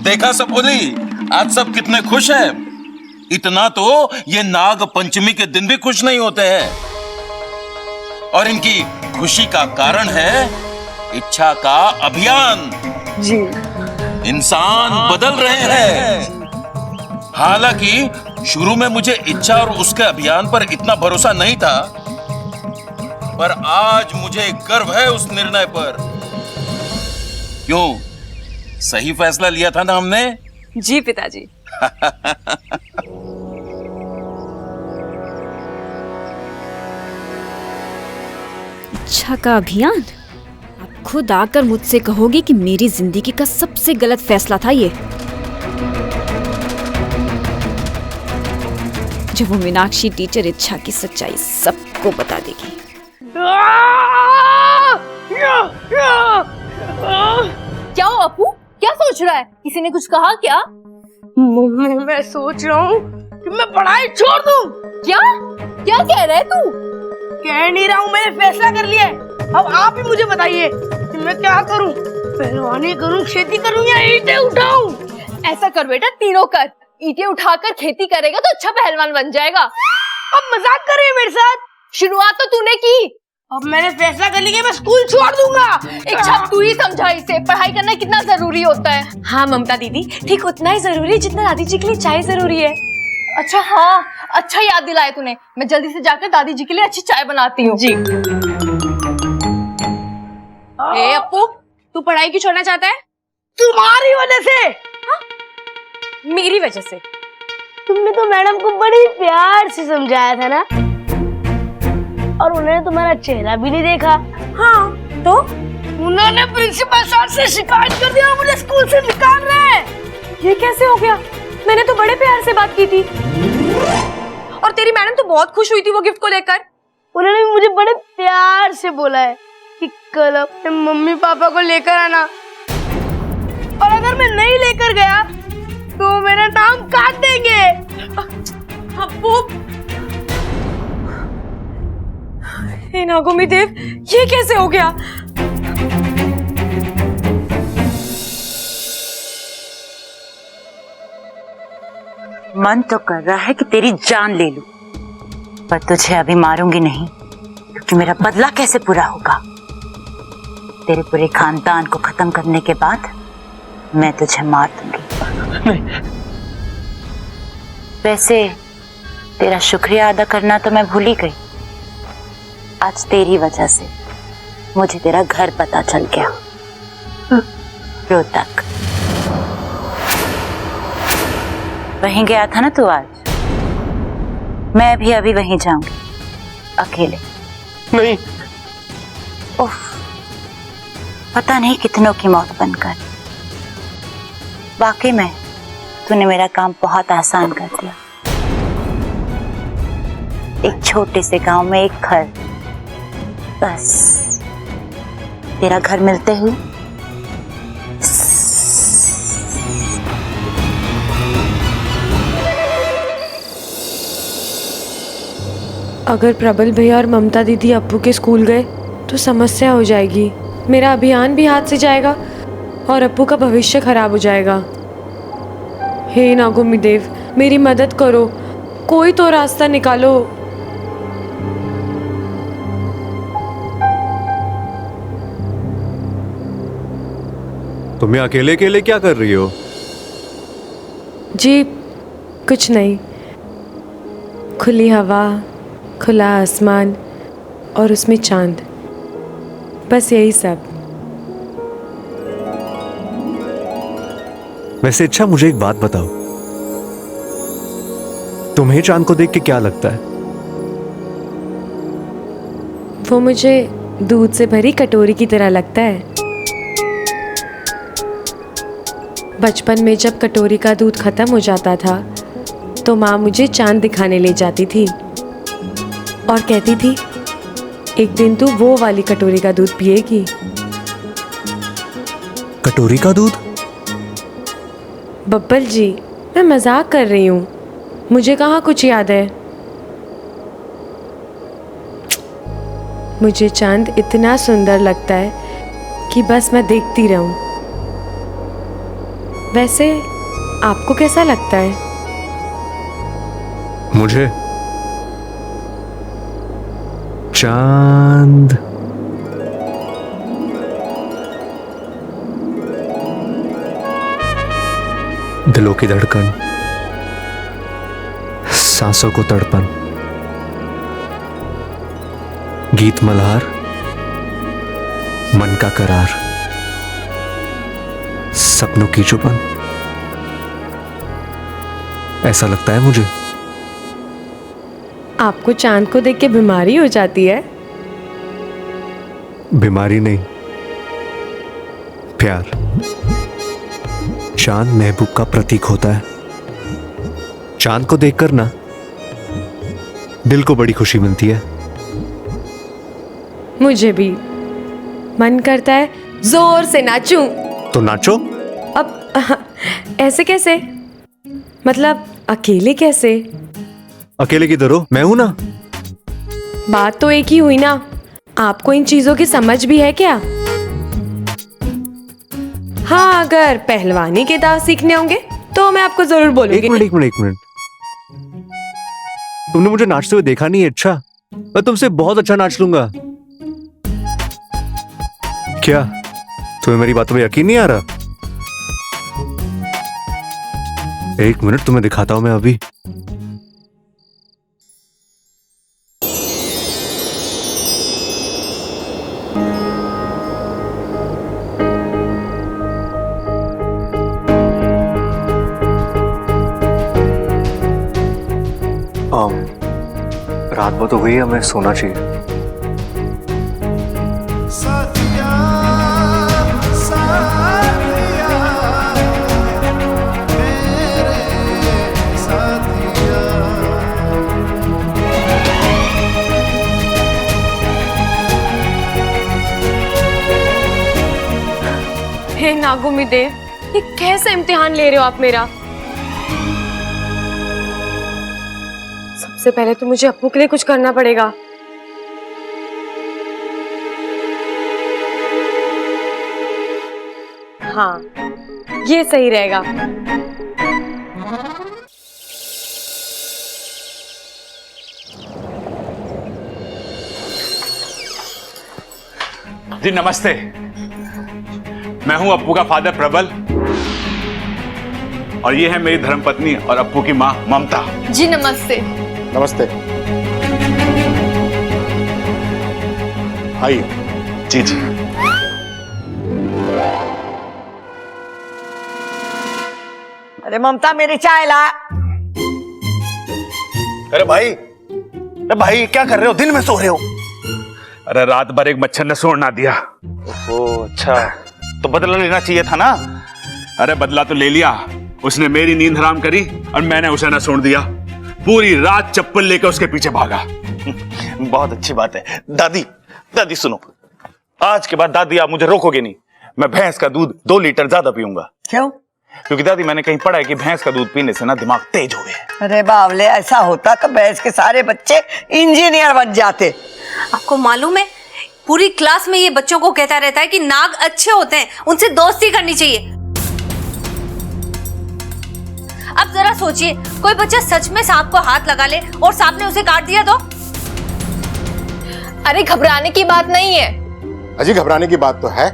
देखा सब बोली, आज सब कितने खुश हैं। इतना तो ये नाग पंचमी के दिन भी खुश नहीं होते हैं। और इनकी खुशी का कारण है इच्छा का अभियान। जी इंसान बदल रहे हैं। हालांकि शुरू में मुझे इच्छा और उसके अभियान पर इतना भरोसा नहीं था, पर आज मुझे गर्व है उस निर्णय पर। क्यों, सही फैसला लिया था ना हमने? जी पिताजी। इच्छा का अभियान? आप खुद आकर मुझसे कहोगे कि मेरी जिंदगी का सबसे गलत फैसला था ये। जब वो मीनाक्षी टीचर इच्छा की सच्चाई सबको बता देगी। क्या हो अपू, क्या सोच रहा है? किसी ने कुछ कहा क्या? मम्मी मैं सोच रहा हूँ कि मैं पढ़ाई छोड़ दूँ। क्या क्या कह रहे तू? कह नहीं रहा हूँ, मैंने फैसला कर लिया है। अब आप ही मुझे बताइए कि मैं क्या करूँ, पहलवानी करूँ, खेती करूँ या ईंटें उठाऊँ? ऐसा कर बेटा, तीनों कर। ईंटें उठाकर खेती करेगा तो अच्छा पहलवान बन जाएगा। अब मजाक कर रहे हैं मेरे साथ? शुरुआत तो तूने की। अब मैंने फैसला कर लिया, मैं स्कूल छोड़ दूंगा। इच्छा तू ही समझा इसे, पढ़ाई करना कितना जरूरी होता है। हाँ ममता दीदी, ठीक उतना ही जरूरी है जितना दादी जी के लिए चाय जरूरी है। अच्छा हाँ, अच्छा याद दिलाया तूने। मैं जल्दी से जाकर दादी जी के लिए अच्छी चाय बनाती हूँ। जी। ए अपू, तू पढ़ाई क्यों छोड़ना चाहता है? तुम्हारी वजह से। मेरी वजह से? तुमने तो मैडम को बड़ी प्यार से समझाया था ना, और उन्होंने तुम्हारा चेहरा भी नहीं देखा। हाँ तो उन्होंने प्रिंसिपल सर से शिकायत कर दिया, मुझे स्कूल से निकाल रहे हैं। ये कैसे हो गया? मैंने तो बड़े प्यार से बात की थी, और तेरी मैडम तो बहुत खुश हुई थी वो गिफ्ट को लेकर। उन्होंने भी मुझे बड़े प्यार से बोला है कि कल अपने मम्मी पापा को लेकर आना, और अगर मैं नहीं लेकर गया तो मेरा नाम काट देंगे। अब्बू, हे नागोमी देव, ये कैसे हो गया? मन तो कर रहा है कि तेरी जान ले लूं, पर तुझे अभी मारूंगी नहीं, क्योंकि मेरा बदला कैसे पूरा होगा। तेरे पूरे खानदान को खत्म करने के बाद मैं तुझे मार दूंगी। वैसे तेरा शुक्रिया अदा करना तो मैं भूल ही गई। आज तेरी वजह से मुझे तेरा घर पता चल गया, रोहतक। वहीं गया था ना तू आज? मैं भी अभी वहीं जाऊंगी, अकेले। नहीं। उफ, पता नहीं कितनों की मौत बनकर। वाकई में तूने मेरा काम बहुत आसान कर दिया। एक छोटे से गांव में एक घर, बस तेरा घर मिलते ही अगर प्रबल भैया और ममता दीदी अप्पू के स्कूल गए तो समस्या हो जाएगी। मेरा अभियान भी हाथ से जाएगा और अप्पू का भविष्य खराब हो जाएगा। हे नागोमी देव, मेरी मदद करो, कोई तो रास्ता निकालो। तुम्हें अकेले अकेले क्या कर रही हो? जी कुछ नहीं, खुली हवा, खुला आसमान और उसमें चांद, बस यही सब। वैसे अच्छा, मुझे एक बात बताओ, तुम्हें चांद को देख के क्या लगता है? वो मुझे दूध से भरी कटोरी की तरह लगता है। बचपन में जब कटोरी का दूध खत्म हो जाता था तो माँ मुझे चांद दिखाने ले जाती थी और कहती थी, एक दिन तू वो वाली कटोरी का दूध पिएगी। कटोरी का दूध? बब्बल जी, मैं मजाक कर रही हूँ, मुझे कहाँ कुछ याद है। मुझे चांद इतना सुंदर लगता है कि बस मैं देखती रहूं। वैसे आपको कैसा लगता है? मुझे चांद दिलों की धड़कन, सांसों को तड़पन, गीत मल्हार, मन का करार, सपनों की चुपन, ऐसा लगता है मुझे। आपको चांद को देख के बीमारी हो जाती है? बीमारी नहीं, प्यार। चांद महबूब का प्रतीक होता है। चांद को देखकर ना दिल को बड़ी खुशी मिलती है। मुझे भी मन करता है जोर से नाचूं। तो नाचो। अब ऐसे कैसे? मतलब अकेले कैसे? अकेले किधर हो? मैं हूं ना। बात तो एक ही हुई ना। आपको इन चीजों की समझ भी है क्या? हाँ, अगर पहलवानी के दाव सीखने होंगे तो मैं आपको जरूर बोलूंगी। एक मिनट। तुमने मुझे नाचते हुए देखा नहीं है? अच्छा, मैं तुमसे बहुत अच्छा नाच लूंगा। क्या तुम्हें मेरी बातों में यकीन नहीं आ रहा? एक मिनट, तुम्हें दिखाता हूं मैं अभी। रात बहुत हो गई है, हमें सोना चाहिए। हे नागुमी देव, ये कैसा इम्तिहान ले रहे हो आप मेरा? सबसे पहले तो मुझे अप्पू के लिए कुछ करना पड़ेगा। हाँ, ये सही रहेगा। जी नमस्ते, मैं हूं अप्पू का फादर प्रबल और ये है मेरी धर्मपत्नी और अप्पू की मां ममता। जी नमस्ते। नमस्ते। आइए। जी जी। अरे ममता, मेरी चाय ला। अरे भाई क्या कर रहे हो? दिन में सो रहे हो? अरे रात भर एक मच्छर ने सोड़ ना दिया। ओह अच्छा, तो बदला लेना चाहिए था ना। अरे बदला तो ले लिया, उसने मेरी नींद हराम करी और मैंने उसे ना सोड़ दिया। पूरी रात चप्पल लेकर उसके पीछे भागा। बहुत अच्छी बात है। दादी सुनो, आज के बाद दादी आप मुझे रोकोगे नहीं। मैं भैंस का दूध 2 लीटर ज्यादा पीऊंगा। क्यों? क्योंकि दादी मैंने कहीं पढ़ा है कि भैंस का दूध पीने से ना दिमाग तेज हो गया। अरे बावले, ऐसा होता कि भैंस के सारे बच्चे इंजीनियर बन जाते। आपको मालूम है, पूरी क्लास में ये बच्चों को कहता रहता है कि नाग अच्छे होते हैं, उनसे दोस्ती करनी चाहिए। अब जरा सोचिए, कोई बच्चा सच में सांप को हाथ लगा ले और सांप ने उसे काट दिया तो? अरे घबराने की बात नहीं है। अजी घबराने की बात तो है।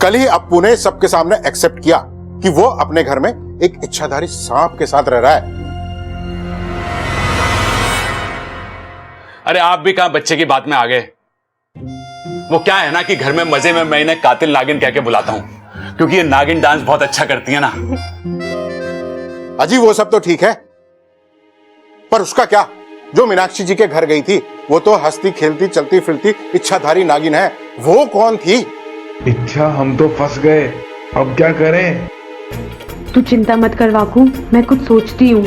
कल ही अप्पू ने सबके सामने एक्सेप्ट किया कि वो अपने घर में एक इच्छाधारी सांप के साथ रह रहा है। अरे आप भी कहां बच्चे की बात में आ गए। वो क्या है ना कि घर में मजे में मैं इन्हें कातिल नागिन कह के बुलाता हूं, क्योंकि ये नागिन डांस बहुत अच्छा करती है ना। अजी वो सब तो ठीक है, पर उसका क्या? जो मीनाक्षी जी के घर गई थी वो तो हंसती खेलती चलती फिरती इच्छाधारी नागिन है। वो कौन थी? इच्छा, हम तो फंस गए, अब क्या करें? तू चिंता मत कर वाकू, मैं कुछ सोचती हूँ।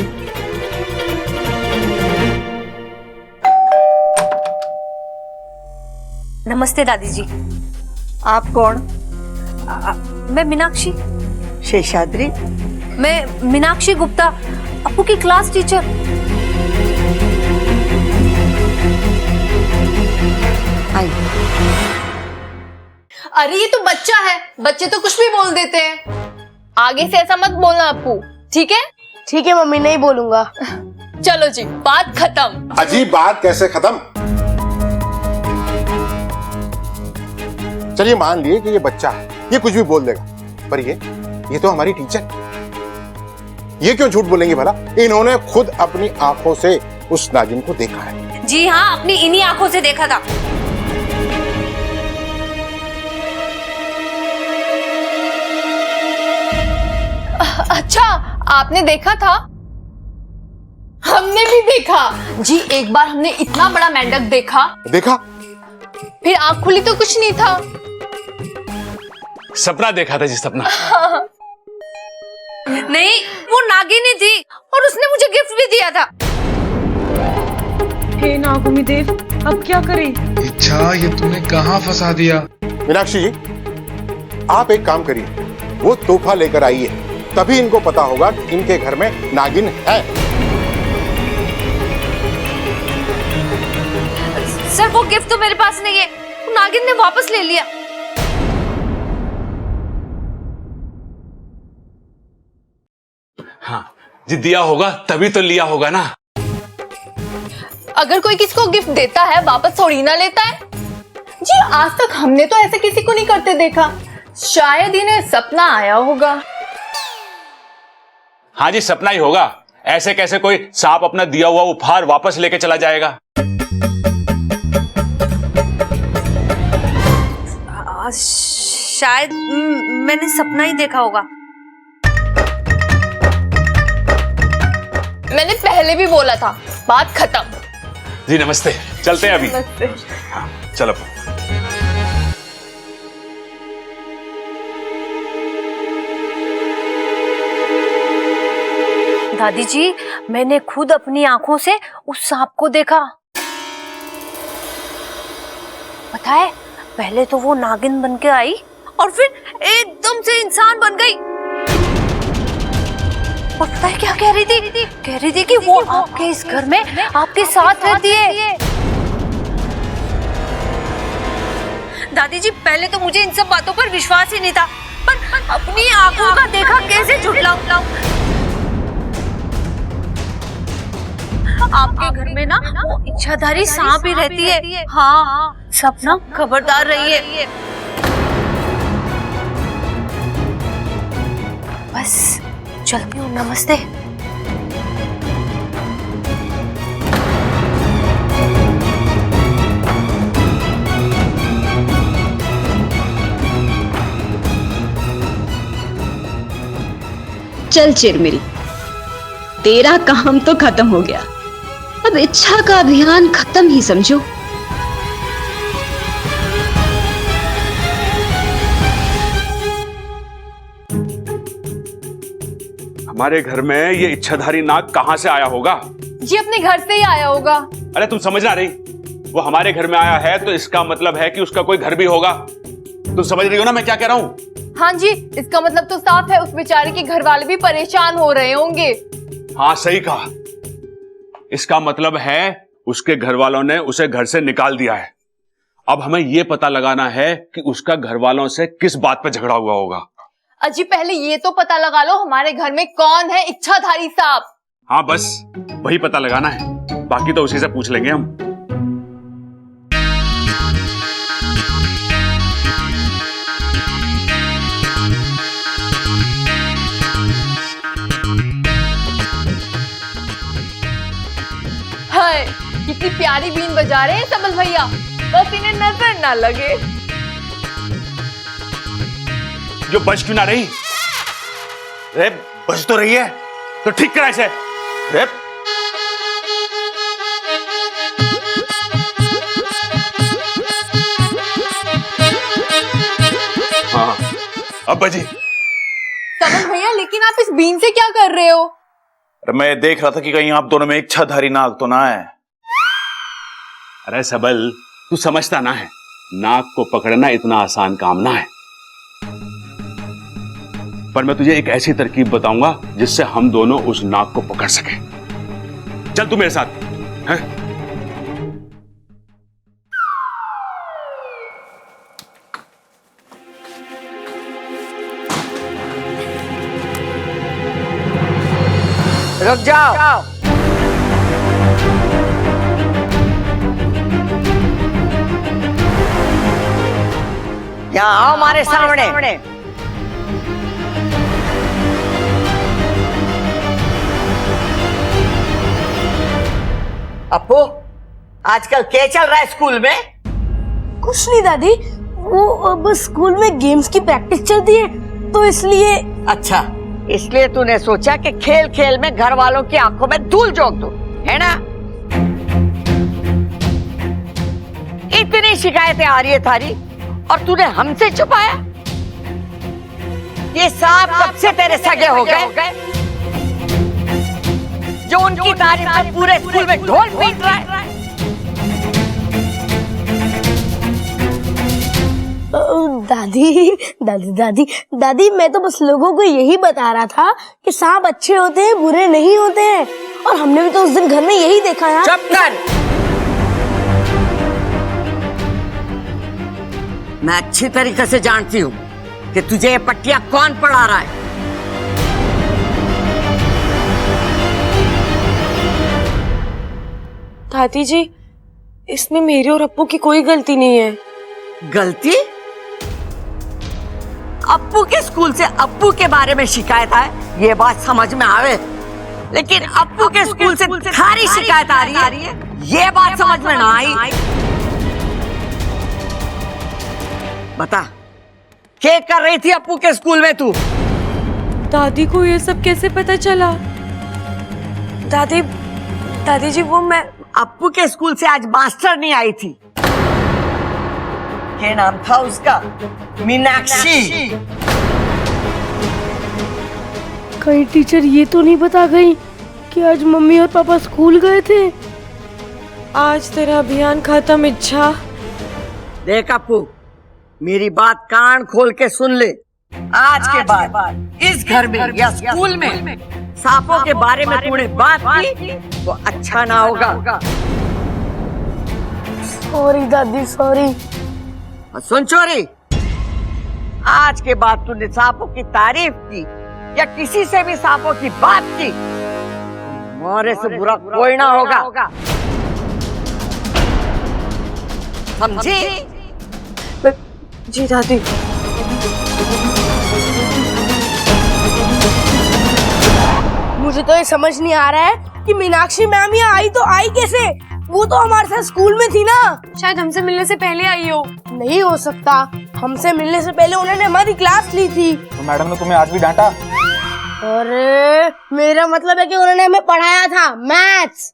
नमस्ते दादी जी। आप कौन? मैं मीनाक्षी। शेषाद्री? मैं मीनाक्षी गुप्ता, अप्पू की क्लास टीचर। अरे ये तो बच्चा है, बच्चे तो कुछ भी बोल देते हैं। आगे से ऐसा मत बोलना अप्पू, ठीक है? ठीक है मम्मी, नहीं बोलूंगा। चलो जी, बात खत्म। अजीब बात कैसे खत्म? चलिए मान लिए कि ये बच्चा है, ये कुछ भी बोल देगा, पर ये तो हमारी टीचर, ये क्यों झूठ बोलेंगी भला? इन्होंने खुद अपनी आंखों से उस नागिन को देखा है। जी हाँ, अपनी इन्हीं आंखों से देखा था। अच्छा, आपने देखा था? हमने भी देखा जी। एक बार हमने इतना बड़ा मेंढक देखा। फिर आंख खुली तो कुछ नहीं था। सपना देखा था जी, सपना। नहीं, वो नागिनी थी और उसने मुझे गिफ्ट भी दिया था। हे नागुमी देव, अब क्या करें? इच्छा, ये तूने कहाँ फंसा दिया? मीनाक्षी जी, आप एक काम करिए, वो तोहफा लेकर आइए, तभी इनको पता होगा कि इनके घर में नागिन है। सर, वो गिफ्ट तो मेरे पास नहीं है, वो नागिन ने वापस ले लिया। हाँ जी, दिया होगा तभी तो लिया होगा ना। अगर कोई किसी को गिफ्ट देता है, वापस थोड़ी ना लेता है जी। आज तक हमने तो ऐसे किसी को नहीं करते देखा। शायद इन्हें सपना आया होगा। हाँ जी, सपना ही होगा। ऐसे कैसे कोई सांप अपना दिया हुआ उपहार वापस लेके चला जाएगा? शायद मैंने सपना ही देखा होगा। मैंने पहले भी बोला था, बात खत्म। जी नमस्ते, चलते हैं अभी। नमस्ते। हाँ, चलो। दादी जी, मैंने खुद अपनी आंखों से उस सांप को देखा। पता है, पहले तो वो नागिन बन के आई और फिर एकदम से इंसान बन गई। और पता है क्या कह रही थी? कह रही थी कि वो आपके इस घर में आपके साथ रहती है। दादी जी, पहले तो मुझे इन सब बातों पर विश्वास ही नहीं था, पर अपनी आंखों का देखा कैसे झुठलाऊं? आपके घर में ना वो इच्छाधारी सांप ही रहती है। हाँ, सपना खबरदार रहिए। बस चलती हूँ, नमस्ते। चल चिरमिरी, तेरा काम तो खत्म हो गया, अब इच्छा का अभियान खत्म ही समझो। हमारे घर में ये इच्छाधारी नाग कहां से आया होगा? जी अपने घर से ही आया होगा। अरे तुम समझ ना रही, वो हमारे घर में आया है तो इसका मतलब है कि उसका कोई घर भी होगा। तुम समझ रही हो ना मैं क्या कह रहा हूँ? हाँ जी, इसका मतलब तो साफ है, उस बेचारे के घर वाले भी परेशान हो रहे होंगे। हाँ सही कहा, इसका मतलब है उसके घर वालों ने उसे घर से निकाल दिया है। अब हमें यह पता लगाना है कि उसका घर वालों से किस बात पे झगड़ा हुआ होगा। अजी पहले ये तो पता लगा लो हमारे घर में कौन है इच्छाधारी सांप। हाँ बस वही पता लगाना है, बाकी तो उसी से पूछ लेंगे हम। हाय, कितनी प्यारी बीन बजा रहे हैं सबल भैया, बस इन्हें नजर ना लगे। जो बज क्यों ना रही? रे बज तो रही है, तो ठीक करा इसे। रे हाँ अब बजी। सबल भैया लेकिन आप इस बीन से क्या कर रहे हो? मैं देख रहा था कि कहीं आप दोनों में इच्छाधारी नाग तो ना है। अरे सबल, तू समझता ना है, नाग को पकड़ना इतना आसान काम ना है। पर मैं तुझे एक ऐसी तरकीब बताऊंगा जिससे हम दोनों उस नाग को पकड़ सकें। चल तू मेरे साथ है? रुक जाओ। यहाँ आओ हमारे सामने। अपू, आजकल क्या चल रहा है स्कूल में? कुछ नहीं दादी, वो अब स्कूल में गेम्स की प्रैक्टिस चलती है तो इसलिए। अच्छा, इसलिए तूने सोचा कि खेल खेल में घर वालों की आंखों में धूल झोंक दूं, है ना? इतनी शिकायतें आ रही है थारी और तूने हमसे छुपाया? ये सांप कब से तेरे सगे हो गए जो उनकी तारीफ में पूरे स्कूल में ढोल पीट रहा है? दादी मैं तो बस लोगों को यही बता रहा था कि सांप अच्छे होते हैं, बुरे नहीं होते हैं, और हमने भी तो उस दिन घर में यही देखा है। चुप कर। मैं अच्छी तरीके से जानती हूँ कि तुझे ये पट्टियां कौन पढ़ा रहा है। दादी जी, इसमें मेरी और अप्पू की कोई गलती नहीं है। गलती? अप्पू के स्कूल से अप्पू के बारे में शिकायत है, ये बात समझ में आवे, लेकिन अप्पू के स्कूल से थारी शिकायत आ रही है, ये बात समझ में ना आई। बता, क्या कर रही थी अप्पू के स्कूल में तू? दादी को ये सब कैसे पता चला? दादी जी, वो मैं अप्पू के स्कूल से आज मास्टर नहीं आई थी। क्या नाम था उसका? मीनाक्षी। कहीं टीचर ये तो नहीं बता गई कि आज मम्मी और पापा स्कूल गए थे? आज तेरा अभियान खत्म। इच्छा, देख अप्पू, मेरी बात कान खोल के सुन ले। आज के बाद इस घर में या स्कूल में सांपों के बारे में तूने बात की तो अच्छा ना होगा। सॉरी दादी, सॉरी। सुन चोरी, आज के बाद तूने सांपों की तारीफ की या किसी से भी सांपों की बात की, हमारे से बुरा कोई ना होगा, समझी? जी दादी। मुझे तो ये समझ नहीं आ रहा है कि मीनाक्षी मैम यहाँ आई तो आई कैसे? वो तो हमारे साथ स्कूल में थी ना। शायद हमसे मिलने से पहले आई हो। नहीं हो सकता, हमसे मिलने से पहले उन्होंने हमारी क्लास ली थी। तो मैडम ने तुम्हें आज भी डांटा? अरे मेरा मतलब है कि उन्होंने हमें पढ़ाया था मैथ्स।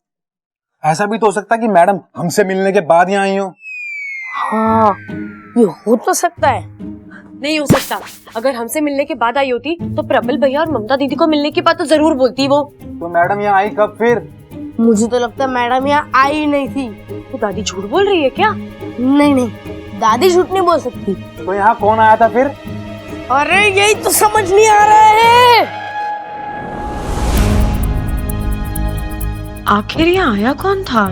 ऐसा भी तो हो सकता है कि मैडम हमसे मिलने के बाद यहाँ आई हो। हाँ, ये हो तो सकता है। नहीं हो सकता। अगर हमसे मिलने के बाद आई होती तो प्रबल भैया और ममता दीदी को मिलने की बात तो जरूर बोलती वो। तो मैडम यहाँ आई कब फिर? मुझे तो लगता है मैडम यहाँ आई नहीं थी। तो दादी झूठ बोल रही है क्या? नहीं, दादी झूठ नहीं बोल सकती। तो यहाँ कौन आया था फिर? अरे यही तो समझ नहीं आ रहा है। आखिर यहाँ आया कौन था?